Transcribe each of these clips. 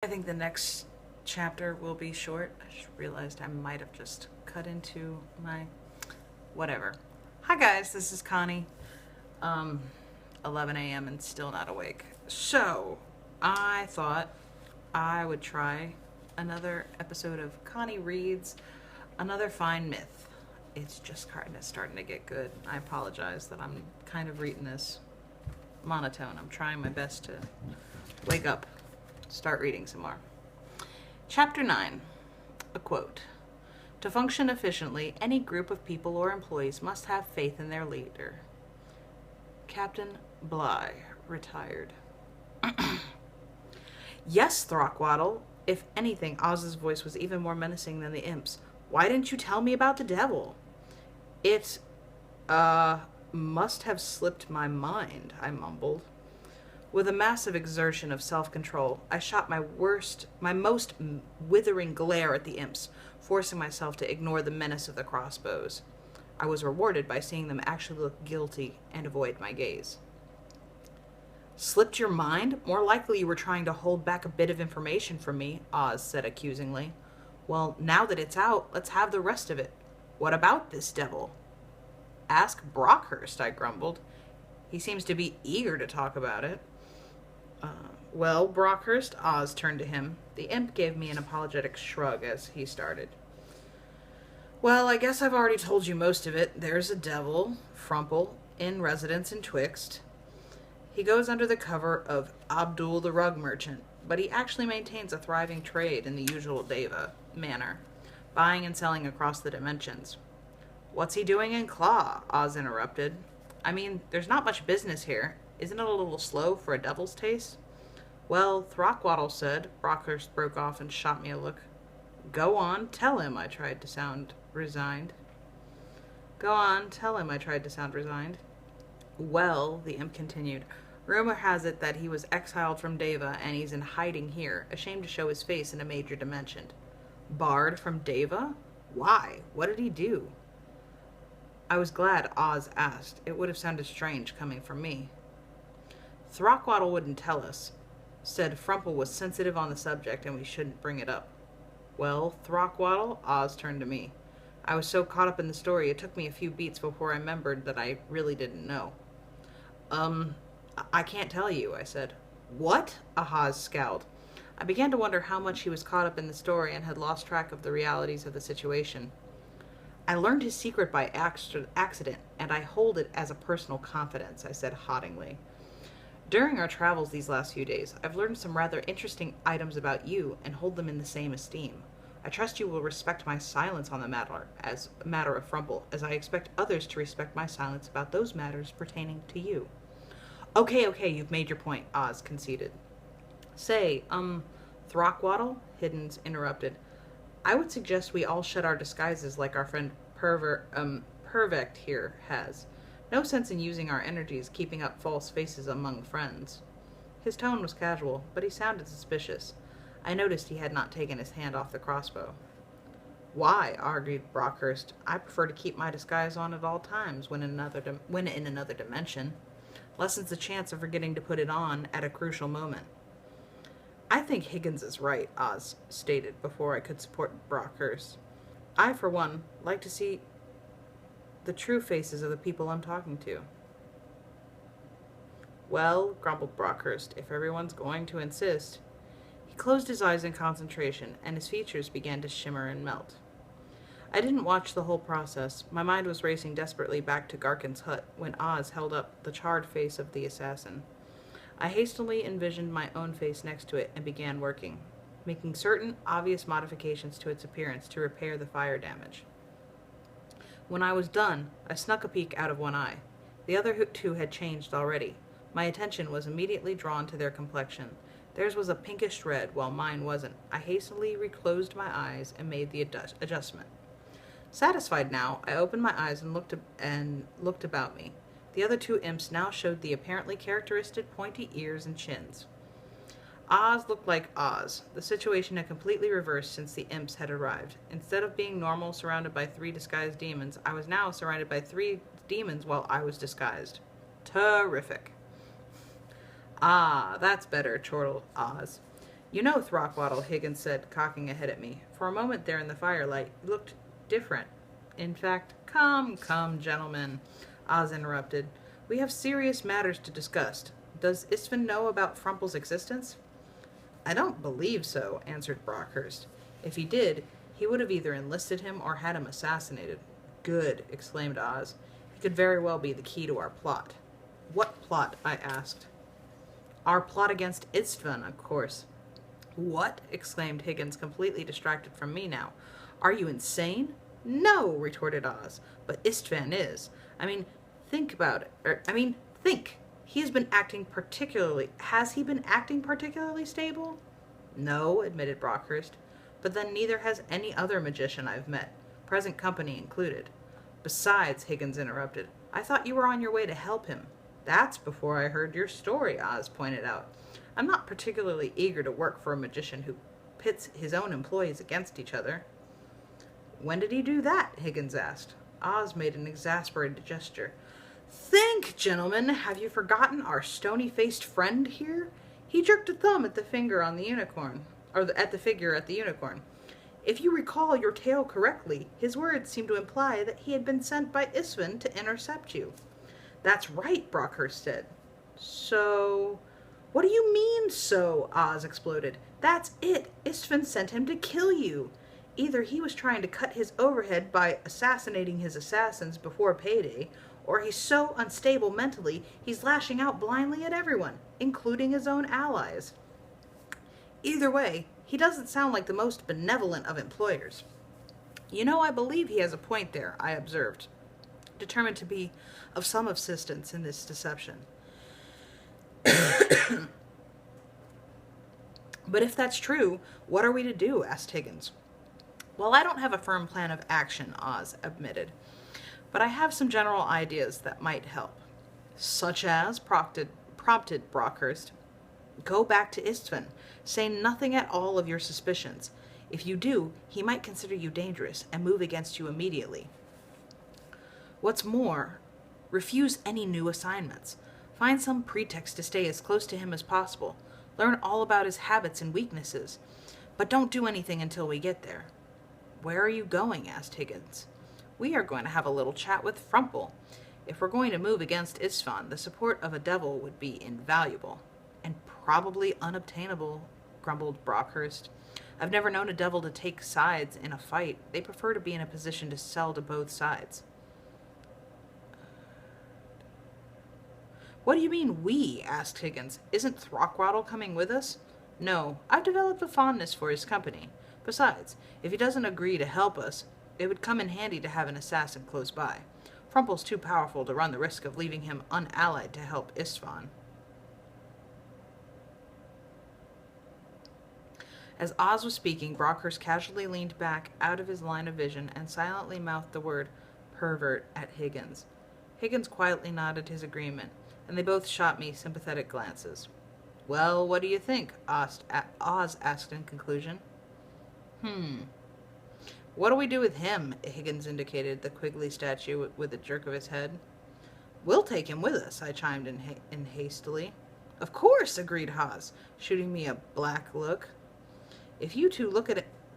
I think the next chapter will be short. I just realized I might have just cut into my whatever. Hi guys, this is Connie. Um 11 a.m. and still not awake. So, I thought I would try another episode of Connie Reads Another Fine Myth. It's just kind of starting to get good. I apologize that I'm kind of reading this monotone. I'm trying my best to wake up, start reading some more. Chapter 9. A quote. To function efficiently, any group of people or employees must have faith in their leader. Captain Bligh, retired. Yes, Throckwaddle. If anything, Oz's voice was even more menacing than the imp's. Why didn't you tell me about the devil? It, must have slipped my mind, I mumbled. With a massive exertion of self-control, I shot my most withering glare at the imps, forcing myself to ignore the menace of the crossbows. I was rewarded by seeing them actually look guilty and avoid my gaze. Slipped your mind? More likely you were trying to hold back a bit of information from me, Oz said accusingly. Well, now that it's out, let's have the rest of it. What about this devil? Ask Brockhurst, I grumbled. He seems to be eager to talk about it. Well, Brockhurst, Oz turned to him. The imp gave me an apologetic shrug as he started. Well, I guess I've already told you most of it. There's a devil, Frumple, in residence in Twixt. He goes under the cover of Abdul the Rug Merchant, but he actually maintains a thriving trade in the usual Deva manner, buying and selling across the dimensions. What's he doing in Claw? Oz interrupted. I mean, there's not much business here. Isn't it a little slow for a devil's taste? Well, Throckwaddle said. Brockhurst broke off and shot me a look. Go on, tell him, I tried to sound resigned. Go on, tell him, I tried to sound resigned. Well, the imp continued, rumor has it that he was exiled from Deva and he's in hiding here, ashamed to show his face in a major dimension. Barred from Deva? Why? What did he do? I was glad Oz asked. It would have sounded strange coming from me. Throckwaddle wouldn't tell us. Said Frumple was sensitive on the subject and we shouldn't bring it up. Well, Throckwaddle, Oz turned to me. I was so caught up in the story it took me a few beats before I remembered that I really didn't know. I can't tell you, I said. What? Ahaz scowled. I began to wonder how much he was caught up in the story and had lost track of the realities of the situation. I learned his secret by accident, and I hold it as a personal confidence, I said haughtily. During our travels these last few days, I've learned some rather interesting items about you and hold them in the same esteem. I trust you will respect my silence on the matter as a matter of Frumple, as I expect others to respect my silence about those matters pertaining to you. Okay, you've made your point, Oz conceded. Say, Throckwaddle? Hiddens interrupted. I would suggest we all shed our disguises like our friend Pervect here has. No sense in using our energies keeping up false faces among friends. His tone was casual, but he sounded suspicious. I noticed he had not taken his hand off the crossbow. Why? Argued Brockhurst. I prefer to keep my disguise on at all times when in another dimension. Lessens the chance of forgetting to put it on at a crucial moment. I think Higgins is right, Oz stated before I could support Brockhurst. I, for one, like to see the true faces of the people I'm talking to. Well, grumbled Brockhurst, if everyone's going to insist. He closed his eyes in concentration, and his features began to shimmer and melt. I didn't watch the whole process. My mind was racing desperately back to Garkin's hut when Oz held up the charred face of the assassin. I hastily envisioned my own face next to it and began working, making certain obvious modifications to its appearance to repair the fire damage. When I was done, I snuck a peek out of one eye. The other two had changed already. My attention was immediately drawn to their complexion. Theirs was a pinkish red, while mine wasn't. I hastily reclosed my eyes and made the adjustment. Satisfied now, I opened my eyes and looked about me. The other two imps now showed the apparently characteristic pointy ears and chins. Oz looked like Oz. The situation had completely reversed since the imps had arrived. Instead of being normal, surrounded by 3 disguised demons, I was now surrounded by 3 demons while I was disguised. Terrific. Ah, that's better, chortled Oz. You know, Throckwaddle, Higgins said, cocking a head at me. For a moment there in the firelight, you looked different. In fact, come, gentlemen, Oz interrupted. We have serious matters to discuss. Does Istvin know about Frumpel's existence? I don't believe so, answered Brockhurst. If he did, he would have either enlisted him or had him assassinated. Good, exclaimed Oz. He could very well be the key to our plot. What plot? I asked. Our plot against Istvin, of course. What? Exclaimed Higgins, completely distracted from me now. Are you insane? No, retorted Oz, but Istvan is. Think about it. Think. Has he been acting particularly stable? No, admitted Brockhurst. But then neither has any other magician I've met, present company included. Besides, Higgins interrupted, I thought you were on your way to help him. That's before I heard your story, Oz pointed out. I'm not particularly eager to work for a magician who pits his own employees against each other. When did he do that? Higgins asked. Oz made an exasperated gesture. Think, gentlemen, have you forgotten our stony-faced friend here? He jerked a thumb at the finger on the unicorn, at the figure at the unicorn. If you recall your tale correctly, his words seem to imply that he had been sent by Istvin to intercept you. That's right, Brockhurst said. So... What do you mean, so? Oz exploded. That's it. Istvin sent him to kill you. Either he was trying to cut his overhead by assassinating his assassins before payday, or he's so unstable mentally he's lashing out blindly at everyone, including his own allies. Either way, he doesn't sound like the most benevolent of employers. You know, I believe he has a point there, I observed, determined to be of some assistance in this deception. But if that's true, what are we to do? Asked Higgins. Well, I don't have a firm plan of action, Oz admitted, but I have some general ideas that might help. Such as, prompted Brockhurst, go back to Istvin. Say nothing at all of your suspicions. If you do, he might consider you dangerous and move against you immediately. What's more, refuse any new assignments. Find some pretext to stay as close to him as possible. Learn all about his habits and weaknesses. But don't do anything until we get there. Where are you going? Asked Higgins. We are going to have a little chat with Frumpel. If we're going to move against Istvin, the support of a devil would be invaluable. And probably unobtainable, grumbled Brockhurst. I've never known a devil to take sides in a fight. They prefer to be in a position to sell to both sides. What do you mean, we? Asked Higgins. Isn't Throckwaddle coming with us? No, I've developed a fondness for his company. Besides, if he doesn't agree to help us, it would come in handy to have an assassin close by. Frumpel's too powerful to run the risk of leaving him unallied to help Istvin. As Oz was speaking, Brockhurst casually leaned back out of his line of vision and silently mouthed the word pervert at Higgins. Higgins quietly nodded his agreement, and they both shot me sympathetic glances. Well, what do you think? Oz asked in conclusion. What do we do with him? Higgins indicated the Quigley statue with a jerk of his head. We'll take him with us, I chimed in hastily. Of course, agreed Oz, shooting me a black look. If you two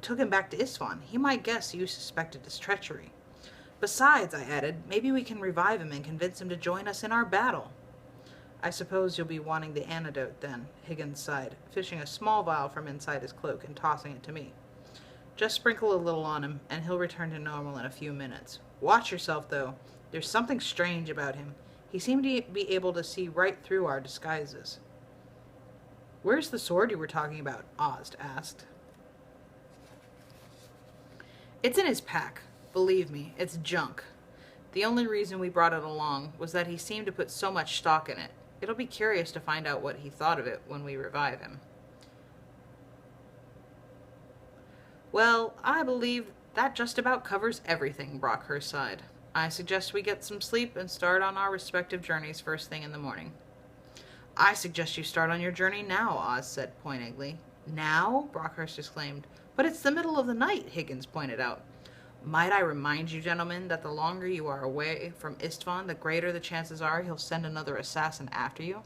took him back to Istvin, he might guess you suspected his treachery. Besides, I added, maybe we can revive him and convince him to join us in our battle. I suppose you'll be wanting the antidote then, Higgins sighed, fishing a small vial from inside his cloak and tossing it to me. Just sprinkle a little on him, and he'll return to normal in a few minutes. Watch yourself, though. There's something strange about him. He seemed to be able to see right through our disguises. Where's the sword you were talking about? Oz asked. It's in his pack. Believe me, it's junk. The only reason we brought it along was that he seemed to put so much stock in it. It'll be curious to find out what he thought of it when we revive him. Well, I believe that just about covers everything, Brockhurst sighed. I suggest we get some sleep and start on our respective journeys first thing in the morning. I suggest you start on your journey now, Oz said pointedly. Now? Brockhurst exclaimed. But it's the middle of the night, Higgins pointed out. Might I remind you, gentlemen, that the longer you are away from Istvin, the greater the chances are he'll send another assassin after you?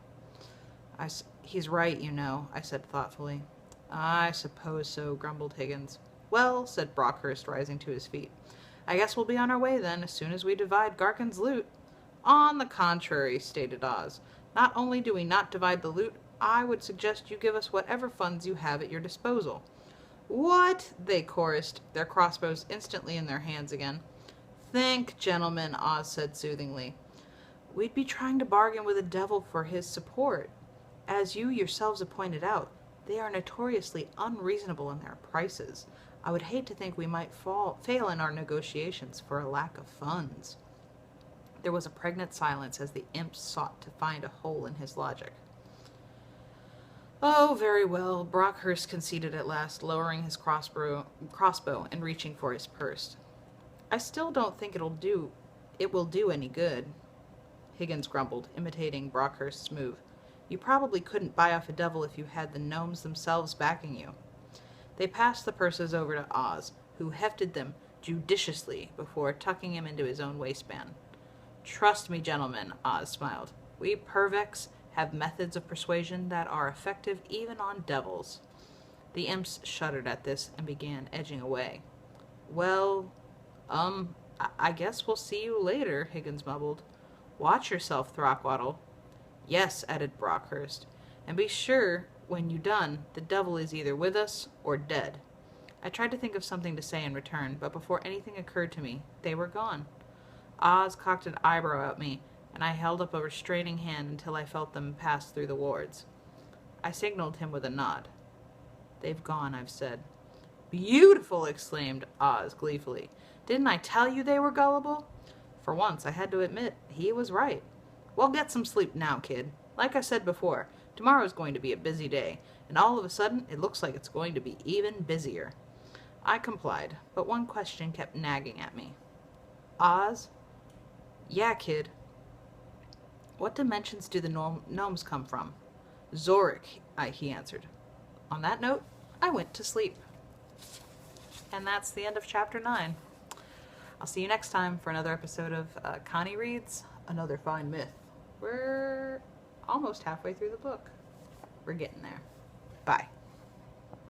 He's right, you know, I said thoughtfully. I suppose so, grumbled Higgins. Well, said Brockhurst, rising to his feet. I guess we'll be on our way then, as soon as we divide Garkin's loot. On the contrary, stated Oz. Not only do we not divide the loot, I would suggest you give us whatever funds you have at your disposal. What? They chorused, their crossbows instantly in their hands again. Think, gentlemen, Oz said soothingly. We'd be trying to bargain with the devil for his support. As you yourselves have pointed out, they are notoriously unreasonable in their prices. I would hate to think we might fail in our negotiations for a lack of funds. There was a pregnant silence as the imp sought to find a hole in his logic. Oh, very well, Brockhurst conceded at last, lowering his crossbow and reaching for his purse. I still don't think it will do any good, Higgins grumbled, imitating Brockhurst's move. You probably couldn't buy off a devil if you had the gnomes themselves backing you. They passed the purses over to Oz, who hefted them judiciously before tucking him into his own waistband. Trust me, gentlemen, Oz smiled. We Purvex have methods of persuasion that are effective even on devils. The imps shuddered at this and began edging away. Well, I guess we'll see you later, Higgins mumbled. Watch yourself, Throckwaddle. Yes, added Brockhurst, and be sure, when you're done, the devil is either with us or dead. I tried to think of something to say in return, but before anything occurred to me, they were gone. Oz cocked an eyebrow at me, and I held up a restraining hand until I felt them pass through the wards. I signaled him with a nod. They've gone, I've said. Beautiful, exclaimed Oz gleefully. Didn't I tell you they were gullible? For once, I had to admit, he was right. Well, get some sleep now, kid. Like I said before, tomorrow's going to be a busy day, and all of a sudden, it looks like it's going to be even busier. I complied, but one question kept nagging at me. Oz? Yeah, kid. What dimensions do the gnomes come from? Zurich, he answered. On that note, I went to sleep. And that's the end of Chapter 9. I'll see you next time for another episode of Connie Reads Another Fine Myth. We're almost halfway through the book. We're getting there. Bye.